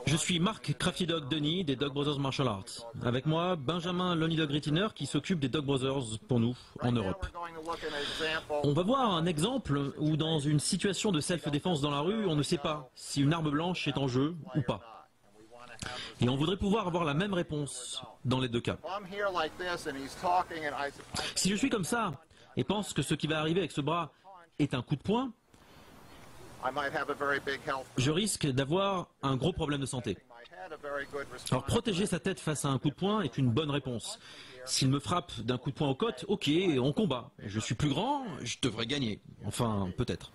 Je suis Mark Crafty Dog Denny des Dog Brothers Martial Arts. Avec moi, Benjamin Lonely Dog Rittiner qui s'occupe des Dog Brothers pour nous en Europe. On va voir un exemple où dans une situation de self-défense dans la rue, on ne sait pas si une arme blanche est en jeu ou pas. Et on voudrait pouvoir avoir la même réponse dans les deux cas. Si je suis comme ça et pense que ce qui va arriver avec ce bras est un coup de poing, je risque d'avoir un gros problème de santé. Alors protéger sa tête face à un coup de poing est une bonne réponse. S'il me frappe d'un coup de poing aux côtes, ok, on combat. Je suis plus grand, je devrais gagner. Enfin, peut-être.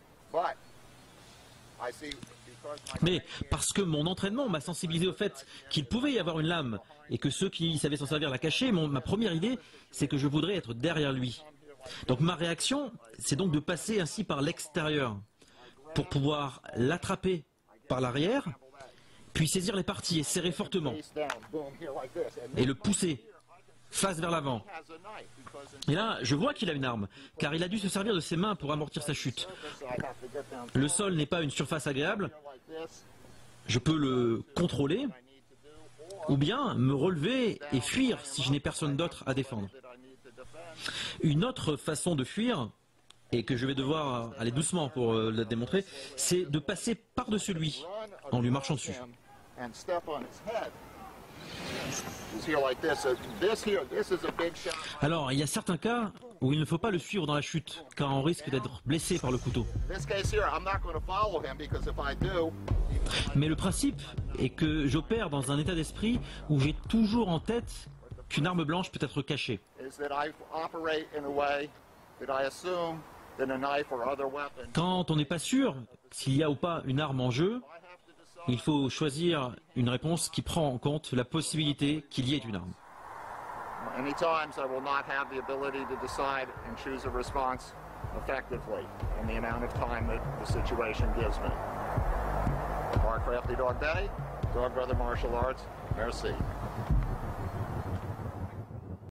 Mais parce que mon entraînement m'a sensibilisé au fait qu'il pouvait y avoir une lame et que ceux qui savaient s'en servir la cachaient, ma première idée, c'est que je voudrais être derrière lui. Donc ma réaction, c'est donc de passer ainsi par l'extérieur pour pouvoir l'attraper par l'arrière, puis saisir les parties et serrer fortement et le pousser face vers l'avant. Et là, je vois qu'il a une arme, car il a dû se servir de ses mains pour amortir sa chute. Le sol n'est pas une surface agréable, je peux le contrôler, ou bien me relever et fuir si je n'ai personne d'autre à défendre. Une autre façon de fuir, et que je vais devoir aller doucement pour le démontrer, c'est de passer par-dessus lui, en lui marchant dessus. Alors, il y a certains cas où il ne faut pas le suivre dans la chute, car on risque d'être blessé par le couteau. Mais le principe est que j'opère dans un état d'esprit où j'ai toujours en tête qu'une arme blanche peut être cachée. Quand on n'est pas sûr s'il y a ou pas une arme en jeu, il faut choisir une réponse qui prend en compte la possibilité qu'il y ait une arme. Many times I will not have the ability to decide and choose a response effectively in the amount of time that the situation gives me. Mark Crafty Dog Denny, Dog Brother Martial Arts, merci.